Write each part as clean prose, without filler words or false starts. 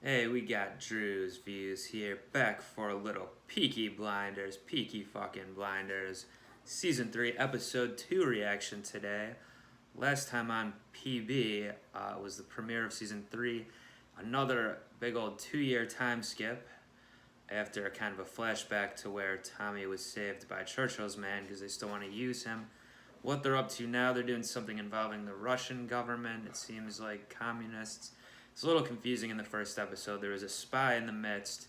Hey, we got Drewz Viewz here, back for a little Peaky Blinders, Peaky fucking Blinders, Season 3, Episode 2 reaction today. Last time on PB was the premiere of Season 3, another big old 2-year time skip after a kind of a flashback to where Tommy was saved by Churchill's man because they still want to use him. What they're up to now, they're doing something involving the Russian government, it seems like communists. It's a little confusing in the first episode. There was a spy in the midst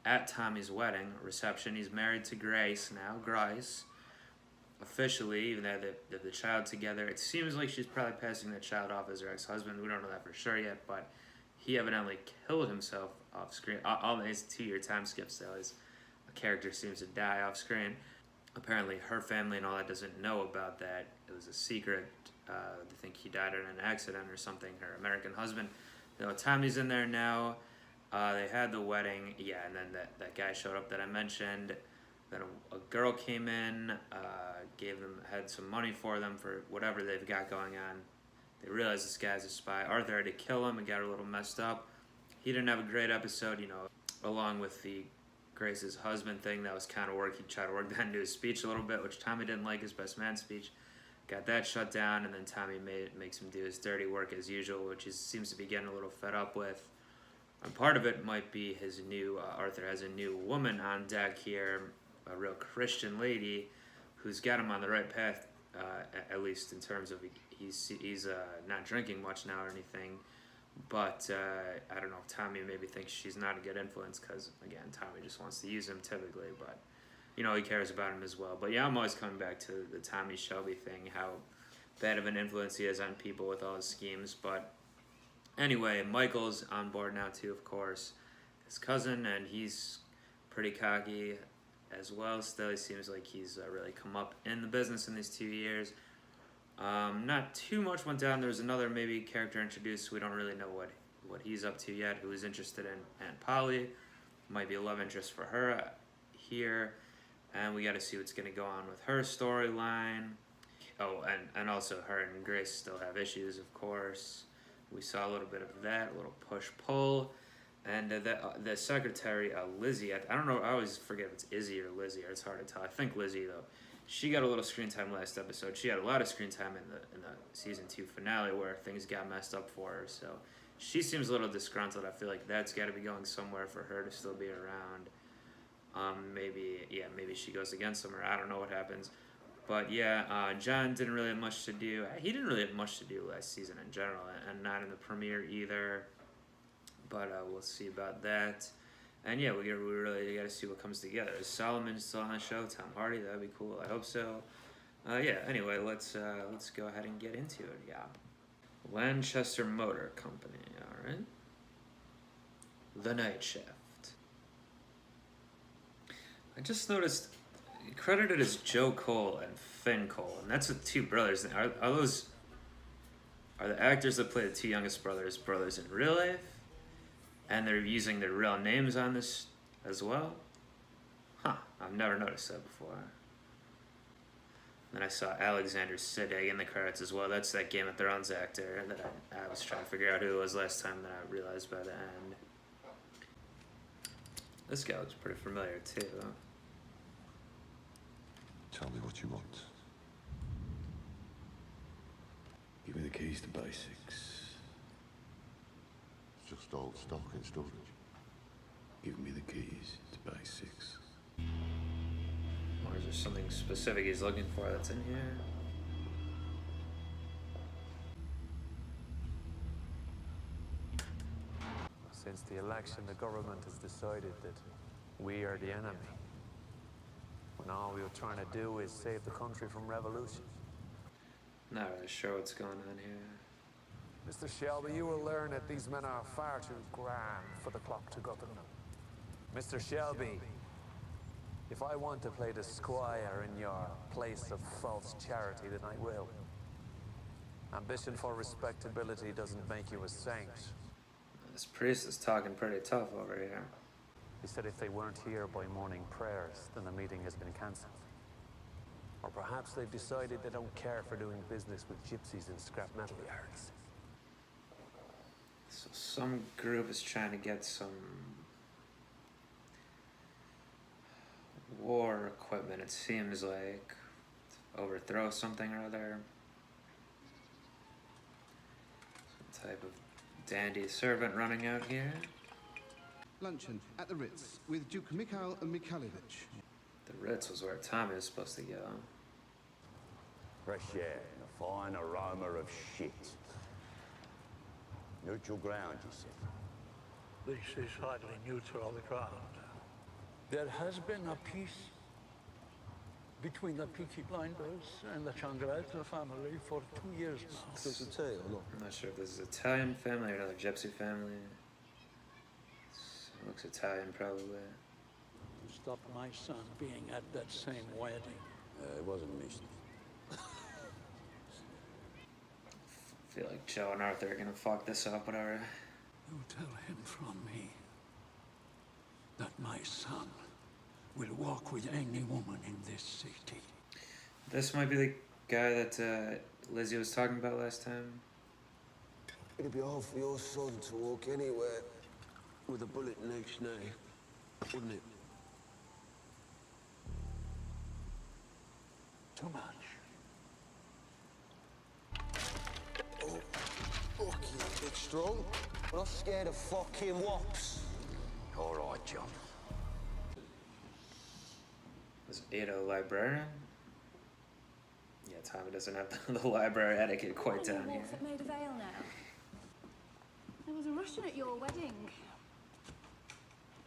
at Tommy's wedding reception. He's married to Grace now, Grace, officially, even though they have the child together. It seems like she's probably passing the child off as her ex-husband. We don't know that for sure yet, but he evidently killed himself off screen. All these 2-year time skips, though, his character seems to die off screen. Apparently, her family and all that doesn't know about that. It was a secret. They think he died in an accident or something, her American husband. You know, Tommy's in there now. They had the wedding, yeah, and then that guy showed up that I mentioned. Then a girl came in, had some money for them for whatever they've got going on. They realized this guy's a spy. Arthur had to kill him and got a little messed up. He didn't have a great episode, you know, along with the Grace's husband thing. That was kind of work. He tried to work that into his speech a little bit, which Tommy didn't like, his best man speech. Got that shut down, and then Tommy makes him do his dirty work as usual, which he seems to be getting a little fed up with. And part of it might be his new, Arthur has a new woman on deck here, a real Christian lady, who's got him on the right path, at least in terms of he's not drinking much now or anything. But I don't know, Tommy maybe thinks she's not a good influence because, again, Tommy just wants to use him typically, but you know, he cares about him as well. But yeah, I'm always coming back to the Tommy Shelby thing, how bad of an influence he is on people with all his schemes. But anyway, Michael's on board now too, of course, his cousin, and he's pretty cocky as well. Still, he seems like he's really come up in the business in these 2 years. Not too much went down. There was another maybe character introduced. We don't really know what he's up to yet, who is interested in Aunt Polly. Might be a love interest for her here. And we got to see what's going to go on with her storyline. Oh, and also her and Grace still have issues, of course. We saw a little bit of that, a little push-pull. And the secretary, Lizzie, I don't know, I always forget if it's Izzy or Lizzie, or it's hard to tell. I think Lizzie, though. She got a little screen time last episode. She had a lot of screen time in the Season 2 finale where things got messed up for her. So she seems a little disgruntled. I feel like that's got to be going somewhere for her to still be around. Maybe she goes against him, or I don't know what happens. But yeah, John didn't really have much to do. He didn't really have much to do last season in general, and not in the premiere either. But we'll see about that. And yeah, we really got to see what comes together. Is Solomon still on the show? Tom Hardy? That'd be cool. I hope so. Yeah. Anyway, let's go ahead and get into it. Yeah. Lanchester Motor Company. All right. The Night Shift. I just noticed credited as Joe Cole and Finn Cole, and that's the two brothers. Are the actors that play the two youngest brothers in real life, and they're using their real names on this as well? Huh, I've never noticed that before. Then I saw Alexander Siddig in the credits as well. That's that Game of Thrones actor that I was trying to figure out who it was last time, that I realized by the end. This guy looks pretty familiar too. Tell me what you want. Give me the keys to basics. It's just old stock in storage. Give me the keys to basics. Or is there something specific he's looking for that's in here? Since the election, the government has decided that we are the enemy, when all we were trying to do is save the country from revolution. Not really sure what's going on here. Mr. Shelby, you will learn that these men are far too grand for the clock to govern them. Mr. Shelby, if I want to play the squire in your place of false charity, then I will. Ambition for respectability doesn't make you a saint. This priest is talking pretty tough over here. He said if they weren't here by morning prayers, then the meeting has been cancelled. Or perhaps they've decided they don't care for doing business with gypsies and scrap metal yards. So Some group is trying to get some war equipment, it seems like. Overthrow something or other. Some type of dandy servant running out here. Luncheon at the Ritz with Duke Mikhail and Mikhailovich. The Ritz was where Tommy was supposed to go. Fresh air and a fine aroma of shit. Neutral ground, you said. This is hardly neutral ground. There has been a peace between the Peaky blinders and the Changrata family for 2 years now. Does it say or not? I'm not sure if this is an Italian family or another gypsy family. It looks Italian, probably. To stop my son being at that same wedding. It wasn't me. I feel like Joe and Arthur are gonna fuck this up, whatever. You tell him from me that my son will walk with any woman in this city. This might be the guy that Lizzie was talking about last time. It'd be hard for your son to walk anywhere with a bullet in each knee, wouldn't it? Too much. Oh, fucking bit strong. I'm not scared of fucking wops. All right, John. Was Ada librarian? Yeah, Tommy doesn't have the library etiquette quite down here. At Maida Vale now. There was a Russian at your wedding.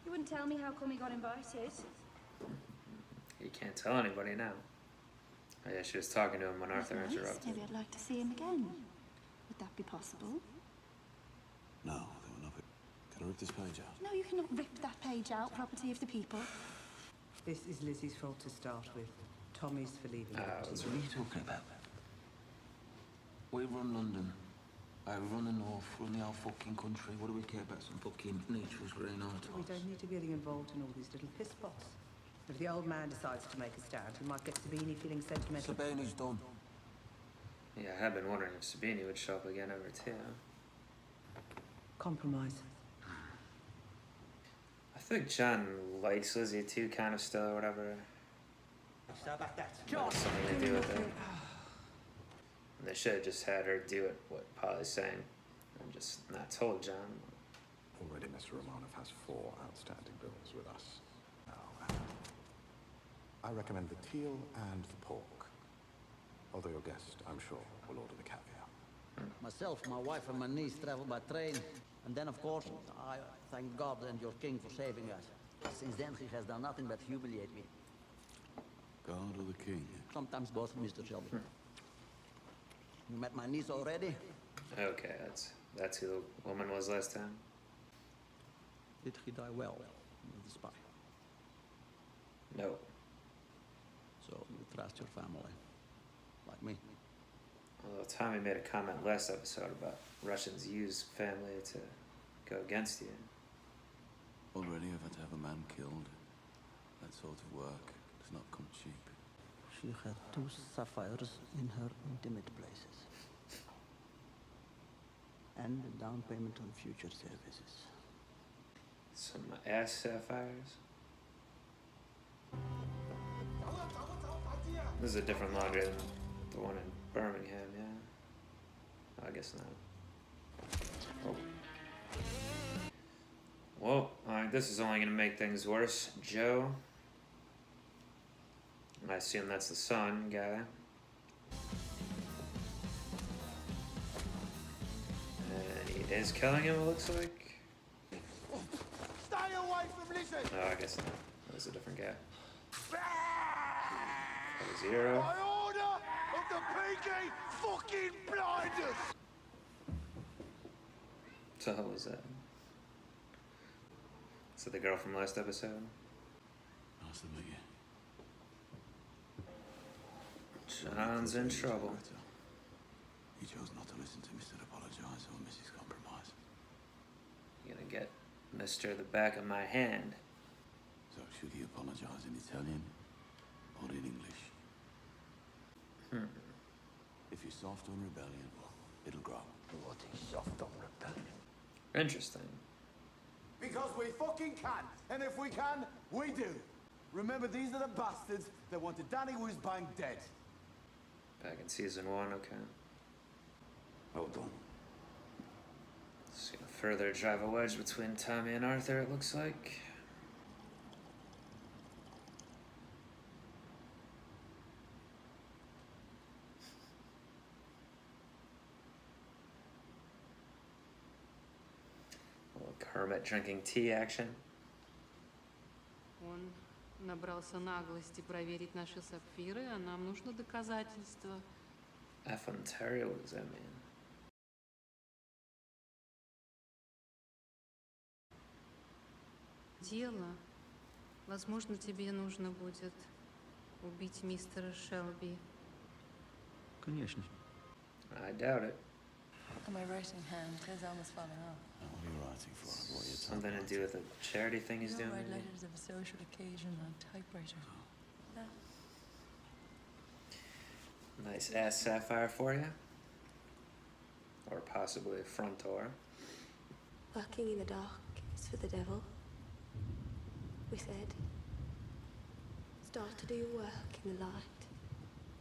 You wouldn't tell me how come he got invited. You can't tell anybody now. Oh yeah, she was talking to him when Arthur That's nice. interrupted. Maybe I'd like to see him again. Would that be possible? No, they were not. Can I rip this page out? No, you cannot rip that page out. Property of the people. This is Lizzie's fault to start with. Tommy's for leaving. That's What are you talking about? We run London. We run the north, run the whole fucking country. What do we care about some fucking neutrals green articles? We don't need to be getting involved in all these little piss pots. If the old man decides to make a stand, he might get Sabini feeling sentimental. Sabini's done. Yeah, I have been wondering if Sabini would show up again over too. Compromise. I think John likes Lizzie too, kind of still, or whatever. John, something to do with it. They should have just had her do it, what Polly's saying, and just not told John. Already Mr. Romanov has 4 outstanding bills with us. Now, I recommend the teal and the pork. Although your guest, I'm sure, will order the caviar. Myself, my wife, and my niece travel by train. And then, of course, I thank God and your king for saving us. Since then, he has done nothing but humiliate me. God or the king? Sometimes both, Mr. Shelby. You met my niece already? Okay, that's who the woman was last time. Did he die well with the spy? No. So you trust your family, like me. Although Tommy made a comment last episode about Russians use family to go against you. Already I've had to have a man killed. That sort of work does not come cheap. She had 2 sapphires in her intimate places. And a down payment on future services. Some ass sapphires. This is a different laundry than the one in Birmingham, yeah? I guess not. Oh. Well, alright, this is only gonna make things worse. Joe. I assume that's the son guy. And he is killing him, it looks like. Stay away from Lizzie! No, I guess not. That was a different guy. That was Zero. By order of the Peaky fucking blinders! What the hell was that? Is that the girl from last episode? Nice to meet you. John's in trouble. He chose not to listen to Mr. Apologize or Mrs. Compromise. You're gonna get Mr. the back of my hand. So should he apologize in Italian or in English? If you're soft on rebellion, it'll grow. What is soft on rebellion? Interesting. Because we fucking can. And if we can, we do. Remember, these are the bastards that wanted Danny Whizbang dead. Back in season 1, okay. Well done. Just gonna further drive a wedge between Tommy and Arthur, it looks like. A little Kermit drinking tea action. Он набрался наглости проверить наши сапфиры, а нам нужно доказательства. F Ontario, what does that mean? Дело. Возможно, тебе нужно будет убить мистера Шелби. Конечно. I doubt it. And my writing hand is almost falling off. What are you writing for? What are you Something to do with the charity thing he's You doing? don't write maybe? letters of a social occasion on typewriter. No. Nice ass sapphire for you. Or possibly a front door. Working in the dark is for the devil. We said. Start to do your work in the light.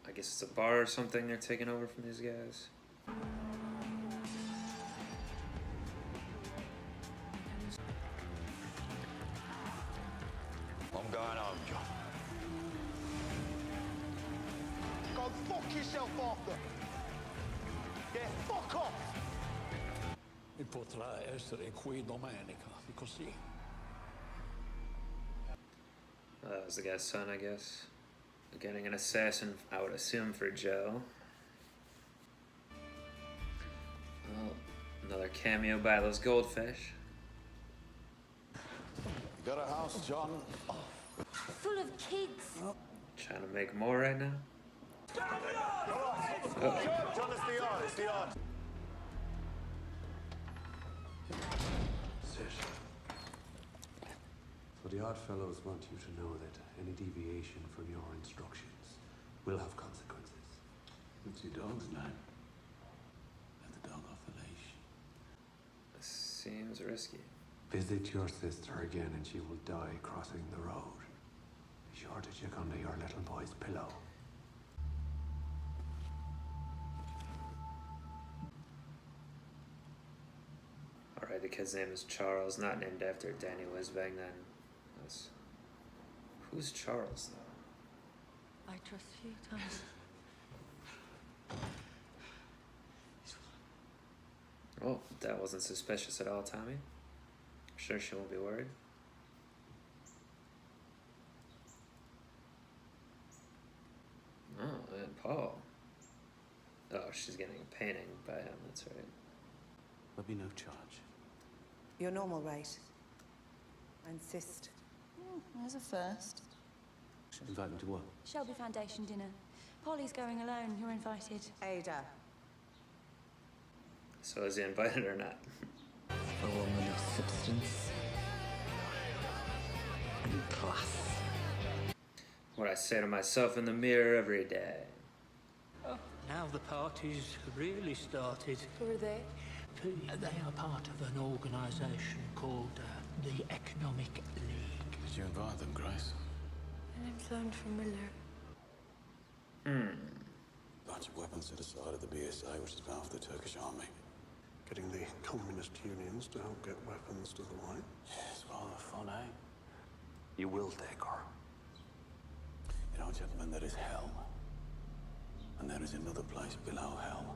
I guess it's a bar or something they're taking over from these guys. I'm going home, John. Go fuck yourself, Arthur. Yeah, fuck off. Mi potrà essere qui domenica, così. That was the guy's son, I guess. Getting an assassin, I would assume, for Joe. Oh, another cameo by those goldfish. Got a house, John? Full of kids. Trying to make more right now. Oh. John, it's the yard, it's the yard. Sit. So the Odd Fellows want you to know that any deviation from your instructions will have consequences. What's your dog's name? Let the dog off the leash. This seems risky. Visit your sister again and she will die crossing the road. Be sure to check under your little boy's pillow. Alright, the kid's name is Charles, not named after Danny Whizbang then. Who's Charles, though? I trust you, Thomas. Oh, that wasn't suspicious at all, Tommy. I'm sure she won't be worried. Oh, and Paul. Oh, she's getting a painting by him, that's right. There'll be no charge. Your normal rate. I insist. There's a first. Invite them to what? Shelby Foundation dinner. Polly's going alone. You're invited. Ada. So is he invited or not? A woman of substance and class. What I say to myself in the mirror every day. Now the party's really started. Who are they? They are part of an organisation called the Economic League. Did you invite them, Grace? My name's sounds familiar. Bunch of weapons set aside at the BSA, which is bound for the Turkish army. Getting the communist unions to help get weapons to the white. It's rather fun, eh? You will take her. You know, gentlemen, there is hell. And there is another place below hell.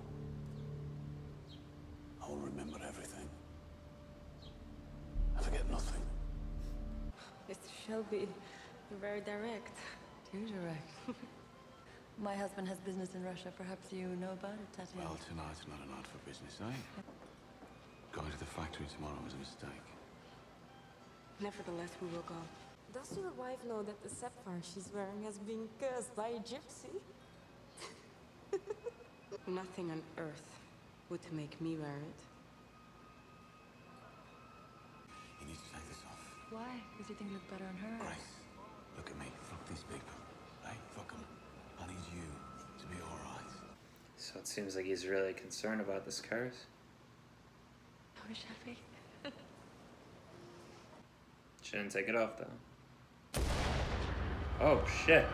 I will remember everything. I forget nothing. Mr. Shelby, you're very direct. Too direct. My husband has business in Russia. Perhaps you know about it, Tatiana. Well, tonight's not a night for business, eh? Going to the factory tomorrow was a mistake. Nevertheless, we will go. Does your wife know that the sapphire she's wearing has been cursed by a gypsy? Nothing on earth would make me wear it. You need to take this off. Why? Does he think you look better on her? Grace, look at me. Fuck these people. Hey, fuck them. I need you to be alright. So it seems like he's really concerned about this curse. Oh, Shelby, She didn't take it off though. Oh shit.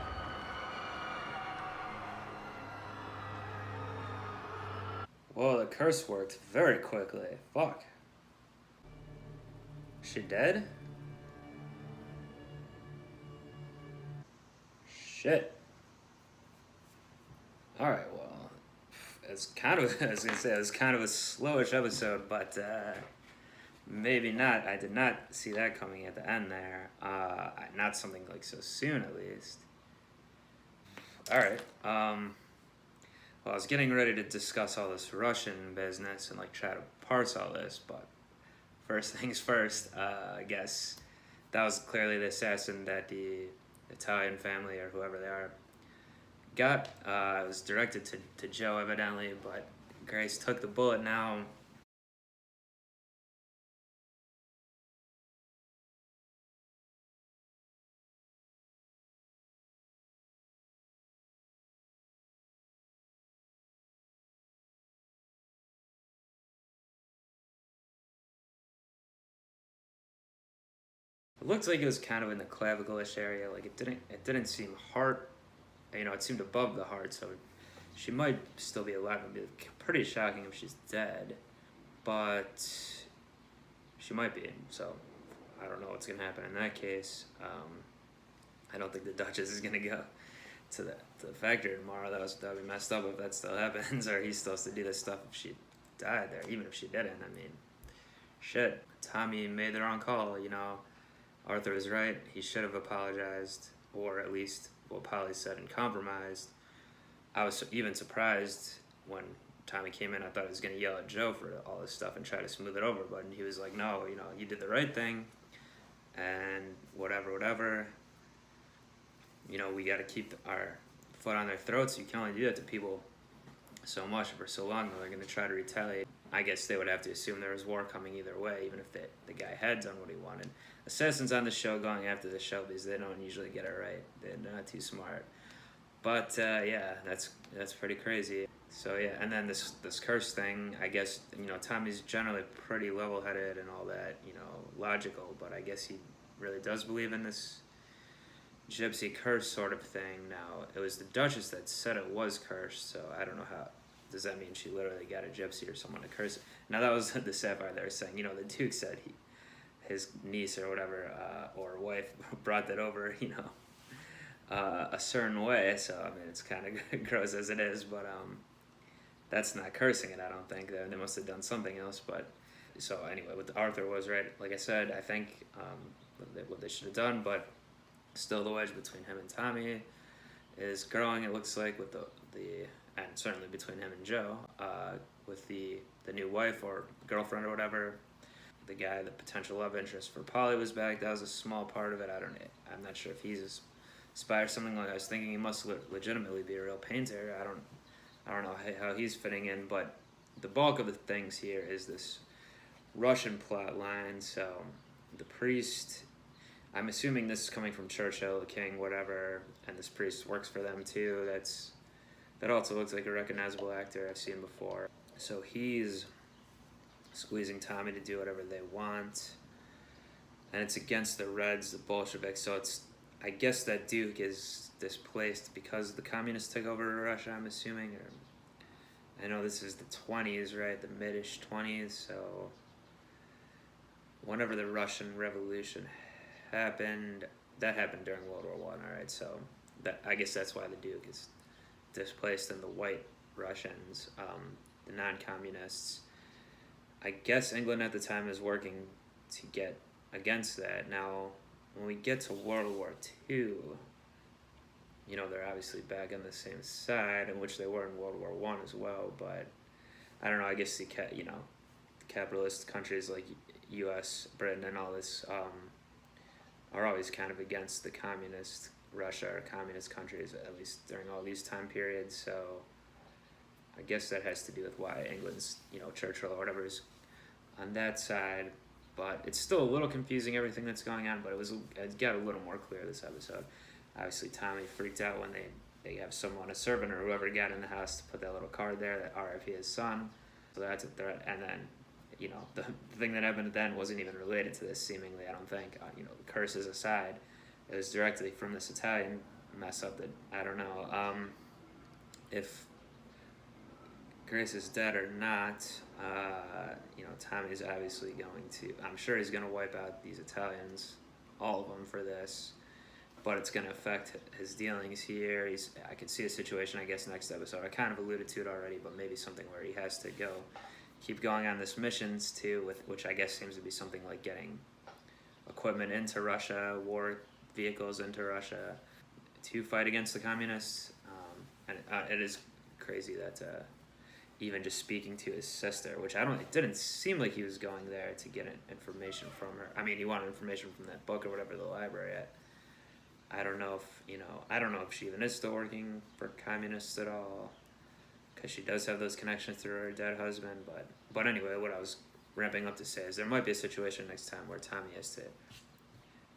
Whoa, the curse worked very quickly. Fuck. She dead? Shit. Alright, well, it's kind of, I was gonna say, it's kind of a slowish episode, but maybe not. I did not see that coming at the end there. Not something like so soon, at least. Alright, well, I was getting ready to discuss all this Russian business and like try to parse all this, but first things first, I guess that was clearly the assassin that the Italian family or whoever they are got. It was directed to Joe evidently, but Grace took the bullet now. It looked like it was kind of in the clavicle-ish area. Like it didn't seem heart. You know, it seemed above the heart, so she might still be alive. It'd be pretty shocking if she's dead, but she might be. So I don't know what's gonna happen in that case. I don't think the Duchess is gonna go to the factory tomorrow. That'd be messed up if that still happens, or he's supposed to do this stuff if she died there, even if she didn't. I mean, shit. Tommy made the wrong call. You know, Arthur was right. He should have apologized, or at least what Polly said and compromised. I was even surprised when Tommy came in. I thought he was going to yell at Joe for all this stuff and try to smooth it over, but he was like, no, you know, you did the right thing, and whatever. You know, we got to keep our foot on their throats. You can only do that to people so much for so long. They're going to try to retaliate. I guess they would have to assume there was war coming either way, even if the guy had done what he wanted. Assassins on the show going after the Shelbys, they don't usually get it right. They're not too smart. But yeah, that's pretty crazy. So yeah, and then this curse thing, I guess, you know, Tommy's generally pretty level-headed and all that, you know, logical, but I guess he really does believe in this gypsy curse sort of thing. Now, it was the Duchess that said it was cursed, so I don't know how. Does that mean she literally got a gypsy or someone to curse it? Now, that was the Sapphire they were saying. You know, the Duke said his niece or whatever, or wife brought that over, you know, a certain way. So, I mean, it's kind of gross as it is, but that's not cursing it, I don't think. They must have done something else, but... So, anyway, what Arthur was right. Like I said, I think what they should have done, but still the wedge between him and Tommy is growing, it looks like, with the and certainly between him and Joe, with the new wife or girlfriend or whatever. The guy, the potential love interest for Polly was back. That was a small part of it. I'm not sure if he's inspired something. Like I was thinking he must legitimately be a real painter. I don't know how he's fitting in, but the bulk of the things here is this Russian plot line. So the priest, I'm assuming this is coming from Churchill, the king, whatever, and this priest works for them too. That also looks like a recognizable actor I've seen before. So he's squeezing Tommy to do whatever they want, and it's against the Reds, the Bolsheviks. So I guess that Duke is displaced because the communists took over Russia, I'm assuming. Or I know this is the 20s, right? The mid-ish 20s. So whenever the Russian Revolution happened, that happened during World War I, all right? So I guess that's why the Duke is displaced, and the white Russians, the non-communists. I guess England at the time is working to get against that. Now, when we get to World War II, you know, they're obviously back on the same side, in which they were in World War I as well, but I don't know, I guess the capitalist countries like US, Britain, and all this are always kind of against the communist Russia or communist countries, at least during all these time periods. So I guess that has to do with why England's, you know, Churchill or whatever is on that side. But it's still a little confusing, everything that's going on, but it got a little more clear this episode. Obviously, Tommy freaked out when they have someone, a servant or whoever got in the house, to put that little card there that RIP his son. So that's a threat. And then you know, the thing that happened then wasn't even related to this, seemingly, I don't think. You know, the curses aside, it was directly from this Italian mess up that, I don't know, if Grace is dead or not, you know, Tommy's obviously going to, I'm sure he's going to wipe out these Italians, all of them, for this, but it's going to affect his dealings here. I could see a situation, I guess, next episode. I kind of alluded to it already, but maybe something where he has to keep going on this missions too, which I guess seems to be something like getting equipment into Russia, war vehicles into Russia to fight against the communists. And it is crazy that even just speaking to his sister, which it didn't seem like he was going there to get information from her. I mean, he wanted information from that book or whatever, the library at. I don't know if she even is still working for communists at all, because she does have those connections through her dead husband. But anyway, what I was ramping up to say is there might be a situation next time where Tommy has to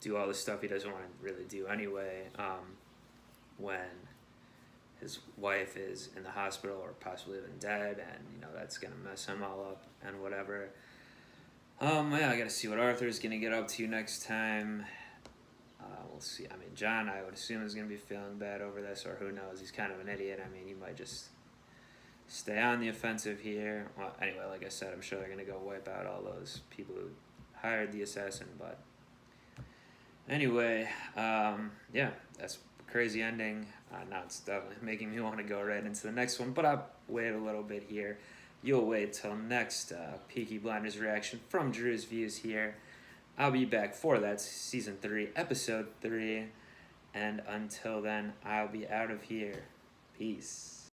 do all the stuff he doesn't want to really do anyway, when his wife is in the hospital or possibly even dead, and you know that's gonna mess him all up and whatever. Yeah, I gotta see what Arthur's gonna get up to next time. We'll see. I mean, John, I would assume, is gonna be feeling bad over this, or who knows? He's kind of an idiot. I mean, he might just stay on the offensive here. Well, anyway, like I said, I'm sure they're gonna go wipe out all those people who hired the assassin. But anyway, yeah, that's a crazy ending. Now it's definitely making me want to go right into the next one, but I'll wait a little bit here. You'll wait till next Peaky Blinders reaction from Drewz Viewz here. I'll be back for that, Season 3, Episode 3. And until then, I'll be out of here. Peace.